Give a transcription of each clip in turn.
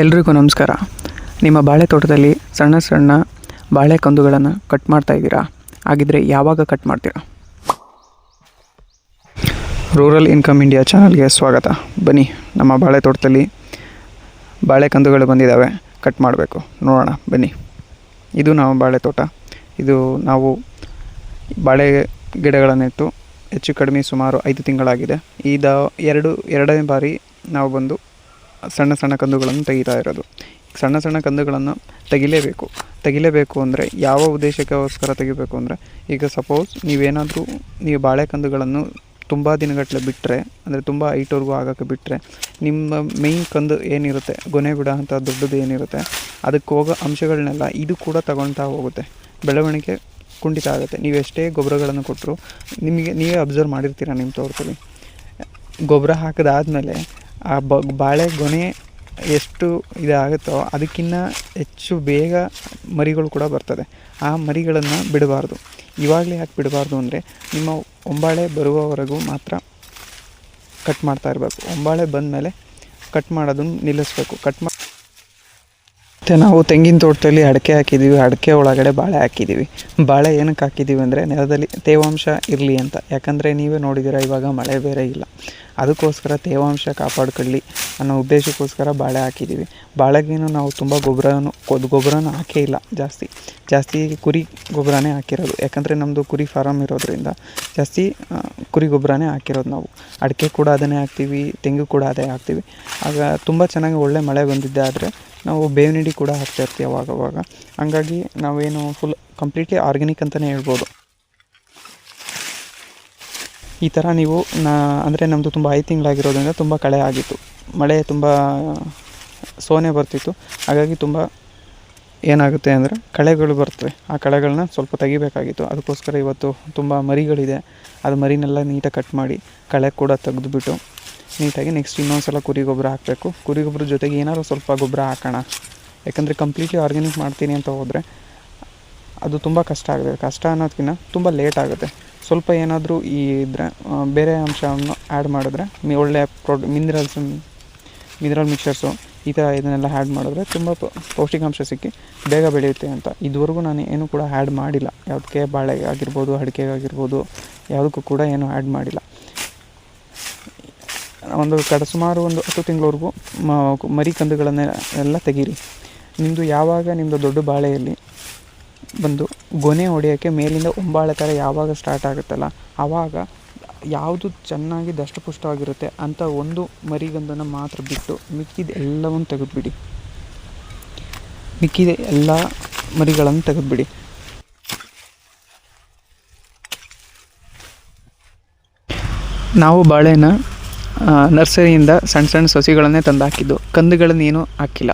ಎಲ್ರಿಗೂ ನಮಸ್ಕಾರ. ನಿಮ್ಮ ಬಾಳೆ ತೋಟದಲ್ಲಿ ಸಣ್ಣ ಸಣ್ಣ ಬಾಳೆ ಕಂದುಗಳನ್ನು ಕಟ್ ಮಾಡ್ತಾ ಇದ್ದೀರಾ? ಹಾಗಿದ್ರೆ ಯಾವಾಗ ಕಟ್ ಮಾಡ್ತೀರಾ? ರೂರಲ್ ಇನ್ಕಮ್ ಇಂಡಿಯಾ ಚಾನಲ್ಗೆ ಸ್ವಾಗತ. ಬನ್ನಿ, ನಮ್ಮ ಬಾಳೆ ತೋಟದಲ್ಲಿ ಬಾಳೆ ಕಂದುಗಳು ಬಂದಿದ್ದಾವೆ, ಕಟ್ ಮಾಡಬೇಕು, ನೋಡೋಣ ಬನ್ನಿ. ಇದು ನಮ್ಮ ಬಾಳೆ ತೋಟ. ಇದು ನಾವು ಬಾಳೆ ಗಿಡಗಳನ್ನಿಟ್ಟು ಹೆಚ್ಚು ಕಡಿಮೆ ಸುಮಾರು 5 ತಿಂಗಳಾಗಿದೆ. ಎರಡನೇ ಬಾರಿ ನಾವು ಬಂದು ಸಣ್ಣ ಸಣ್ಣ ಕಂದುಗಳನ್ನು ತೆಗಿತಾ ಇರೋದು. ಸಣ್ಣ ಸಣ್ಣ ಕಂದುಗಳನ್ನು ತೆಗಿಲೇಬೇಕು ಅಂದರೆ ಯಾವ ಉದ್ದೇಶಕ್ಕೋಸ್ಕರ ತೆಗಿಬೇಕು ಅಂದರೆ, ಈಗ ಸಪೋಸ್ ನೀವು ಬಾಳೆ ಕಂದುಗಳನ್ನು ತುಂಬ ದಿನಗಟ್ಟಲೆ ಬಿಟ್ಟರೆ, ಅಂದರೆ ತುಂಬ ಹೈಟ್ವರೆಗೂ ಆಗೋಕ್ಕೆ ಬಿಟ್ಟರೆ, ನಿಮ್ಮ ಮೇಯ್ನ್ ಕಂದು ಏನಿರುತ್ತೆ, ಗೊನೆ ಬಿಡೋ ಅಂಥ ದೊಡ್ಡದು ಏನಿರುತ್ತೆ, ಅದಕ್ಕೆ ಹೋಗೋ ಅಂಶಗಳನ್ನೆಲ್ಲ ಇದು ಕೂಡ ತಗೊಳ್ತಾ ಹೋಗುತ್ತೆ. ಬೆಳವಣಿಗೆ ಕುಂಠಿತ ಆಗುತ್ತೆ. ನೀವು ಎಷ್ಟೇ ಗೊಬ್ಬರಗಳನ್ನು ಕೊಟ್ಟರು, ನೀವೇ ಅಬ್ಸರ್ವ್ ಮಾಡಿರ್ತೀರ ನಿಮ್ಮ ತೋಟದಲ್ಲಿ. ಗೊಬ್ಬರ ಹಾಕಿದಾದ್ಮೇಲೆ ಆ ಬಾಳೆ ಗೊನೆ ಎಷ್ಟು ಇದಾಗುತ್ತೋ ಅದಕ್ಕಿಂತ ಹೆಚ್ಚು ಬೇಗ ಮರಿಗಳು ಕೂಡ ಬರ್ತದೆ. ಆ ಮರಿಗಳನ್ನು ಬಿಡಬಾರ್ದು. ಇವಾಗಲೇ ಯಾಕೆ ಬಿಡಬಾರ್ದು ಅಂದರೆ, ನಿಮ್ಮ ಒಂಬಾಳೆ ಬರುವವರೆಗೂ ಮಾತ್ರ ಕಟ್ ಮಾಡ್ತಾ ಇರಬೇಕು. ಒಂಬಾಳೆ ಬಂದಮೇಲೆ ಕಟ್ ಮಾಡೋದನ್ನು ನಿಲ್ಲಿಸ್ಬೇಕು. ಮತ್ತು ನಾವು ತೆಂಗಿನ ತೋಟದಲ್ಲಿ ಅಡಿಕೆ ಹಾಕಿದ್ದೀವಿ. ಅಡಿಕೆ ಒಳಗಡೆ ಬಾಳೆ ಹಾಕಿದ್ದೀವಿ. ಬಾಳೆ ಏನಕ್ಕೆ ಹಾಕಿದ್ದೀವಿ ಅಂದರೆ, ನೆಲದಲ್ಲಿ ತೇವಾಂಶ ಇರಲಿ ಅಂತ. ಯಾಕಂದರೆ ನೀವೇ ನೋಡಿದ್ದೀರ, ಇವಾಗ ಮಳೆ ಬೇರೆ ಇಲ್ಲ. ಅದಕ್ಕೋಸ್ಕರ ತೇವಾಂಶ ಕಾಪಾಡ್ಕೊಳ್ಳಿ ಅನ್ನೋ ಉದ್ದೇಶಕ್ಕೋಸ್ಕರ ಬಾಳೆ ಹಾಕಿದ್ದೀವಿ. ಬಾಳೆಗೇನು ನಾವು ತುಂಬ ಗೊಬ್ಬರನ ಹಾಕೇ ಇಲ್ಲ. ಜಾಸ್ತಿ ಕುರಿ ಗೊಬ್ಬರನೇ ಹಾಕಿರೋದು. ಯಾಕಂದರೆ ನಮ್ಮದು ಕುರಿ ಫಾರಮ್ ಇರೋದ್ರಿಂದ ಜಾಸ್ತಿ ಕುರಿ ಗೊಬ್ಬರನೇ ಹಾಕಿರೋದು ನಾವು. ಅಡಿಕೆ ಕೂಡ ಅದನ್ನೇ ಹಾಕ್ತೀವಿ, ತೆಂಗು ಕೂಡ ಅದೇ ಹಾಕ್ತೀವಿ. ಆಗ ತುಂಬ ಚೆನ್ನಾಗಿ ಒಳ್ಳೆ ಮಳೆ ಬಂದಿದ್ದೆ ಆದರೆ ನಾವು ಬೇವಿನ ಹಿಂಡಿ ಕೂಡ ಹಾಕ್ತಾಯಿರ್ತೀವಿ ಅವಾಗವಾಗ. ಹಂಗಾಗಿ ನಾವೇನು ಫುಲ್ ಕಂಪ್ಲೀಟ್ಲಿ ಆರ್ಗ್ಯಾನಿಕ್ ಅಂತಲೇ ಹೇಳ್ಬೋದು. ಈ ಥರ ನೀವು ಅಂದರೆ ನಮ್ಮದು ತುಂಬ 5 ತಿಂಗಳಾಗಿರೋದ್ರಿಂದ ತುಂಬ ಕಳೆ ಆಗಿತ್ತು. ಮಳೆ ತುಂಬ ಸೋನೆ ಬರ್ತಿತ್ತು. ಹಾಗಾಗಿ ತುಂಬ ಏನಾಗುತ್ತೆ ಅಂದರೆ ಕಳೆಗಳು ಬರ್ತವೆ. ಆ ಕಳೆಗಳನ್ನ ಸ್ವಲ್ಪ ತೆಗಿಬೇಕಾಗಿತ್ತು. ಅದಕ್ಕೋಸ್ಕರ ಇವತ್ತು ತುಂಬ ಮರಿಗಳಿದೆ. ಅದು ಮರಿನೆಲ್ಲ ನೀಟಾಗಿ ಕಟ್ ಮಾಡಿ ಕಳೆ ಕೂಡ ತೆಗೆದುಬಿಟ್ಟು ನೀಟಾಗಿ ನೆಕ್ಸ್ಟ್ ಇನ್ನೊಂದು ಸಲ ಕುರಿ ಗೊಬ್ಬರ ಹಾಕಬೇಕು. ಕುರಿ ಗೊಬ್ಬರ ಜೊತೆಗೆ ಏನಾದ್ರು ಸ್ವಲ್ಪ ಗೊಬ್ಬರ ಹಾಕೋಣ. ಯಾಕಂದರೆ ಕಂಪ್ಲೀಟ್ಲಿ ಆರ್ಗ್ಯಾನಿಕ್ ಮಾಡ್ತೀನಿ ಅಂತ ಹೋದರೆ ಅದು ತುಂಬ ಕಷ್ಟ ಆಗುತ್ತೆ. ಕಷ್ಟ ಅನ್ನೋದಕ್ಕಿಂತ ತುಂಬ ಲೇಟ್ ಆಗುತ್ತೆ. ಸ್ವಲ್ಪ ಏನಾದರೂ ಇದ್ದರೆ ಬೇರೆ ಅಂಶವನ್ನು ಆ್ಯಡ್ ಮಾಡಿದ್ರೆ ಒಳ್ಳೆ ಮಿನರಲ್ ಮಿಕ್ಸರ್ಸು ಈ ಥರ ಇದನ್ನೆಲ್ಲ ಆ್ಯಡ್ ಮಾಡಿದ್ರೆ ತುಂಬ ಪೌಷ್ಟಿಕಾಂಶ ಸಿಕ್ಕಿ ಬೇಗ ಬೆಳೆಯುತ್ತೆ ಅಂತ. ಇದುವರೆಗೂ ನಾನು ಏನೂ ಕೂಡ ಆ್ಯಡ್ ಮಾಡಿಲ್ಲ. ಯಾವುದಕ್ಕೆ ಬಾಳೆಗೆ ಆಗಿರ್ಬೋದು, ಅಡಿಕೆಗಾಗಿರ್ಬೋದು, ಯಾವುದಕ್ಕೂ ಕೂಡ ಏನೂ ಆ್ಯಡ್ ಮಾಡಿಲ್ಲ. ಸುಮಾರು ಒಂದು 10 ತಿಂಗಳವರೆಗೂ ಮರಿ ಕಂದುಗಳನ್ನೆಲ್ಲ ತೆಗೀರಿ. ನಿಮ್ಮದು ದೊಡ್ಡ ಬಾಳೆಯಲ್ಲಿ ಬಂದು ಗೊನೆ ಹೊಡೆಯೋಕ್ಕೆ ಮೇಲಿಂದ ಒಂಬಾಳೆ ಥರ ಯಾವಾಗ ಸ್ಟಾರ್ಟ್ ಆಗುತ್ತಲ್ಲ, ಆವಾಗ ಯಾವುದು ಚೆನ್ನಾಗಿ ದಷ್ಟಪುಷ್ಟವಾಗಿರುತ್ತೆ ಅಂಥ ಒಂದು ಮರಿಗಂದನ್ನು ಮಾತ್ರ ಬಿಟ್ಟು ಮಿಕ್ಕಿದ ಎಲ್ಲವನ್ನು ತೆಗೆದುಬಿಡಿ. ಎಲ್ಲ ಮರಿಗಳನ್ನು ತೆಗೆದುಬಿಡಿ. ನಾವು ಬಾಳೆನ ನರ್ಸರಿಯಿಂದ ಸಣ್ಣ ಸಸಿಗಳನ್ನೇ ತಂದು ಹಾಕಿದ್ದು. ಕಂದುಗಳನ್ನೇನು ಹಾಕಿಲ್ಲ.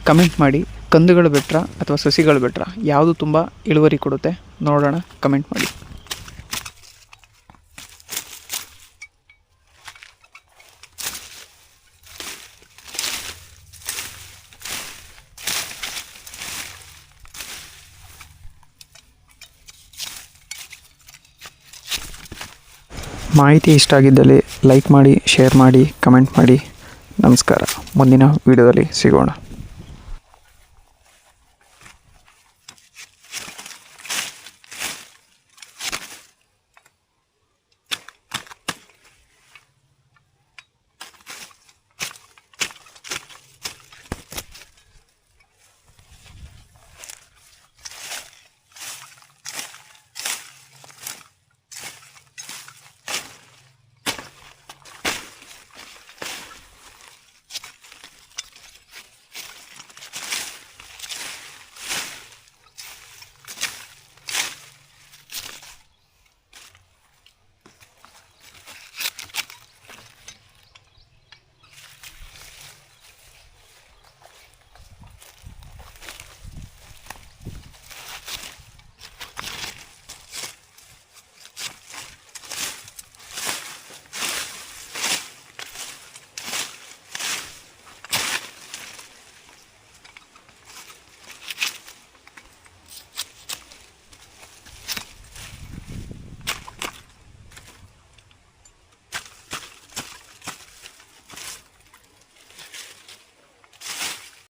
ಕಮೆಂಟ್ ಮಾಡಿ, ಕಂದುಗಳು ಬೆಟ್ರಾ ಅಥವಾ ಸಸಿಗಳು ಬೆಟ್ರಾ, ಯಾವುದು ತುಂಬ ಇಳುವರಿ ಕೊಡುತ್ತೆ ನೋಡೋಣ, ಕಮೆಂಟ್ ಮಾಡಿ. ಮಾಹಿತಿ ಇಷ್ಟ ಆಗಿದ್ದಲ್ಲಿ ಲೈಕ್ ಮಾಡಿ, ಶೇರ್ ಮಾಡಿ, ಕಮೆಂಟ್ ಮಾಡಿ. ನಮಸ್ಕಾರ. ಮುಂದಿನ ವಿಡಿಯೋದಲ್ಲಿ ಸಿಗೋಣ.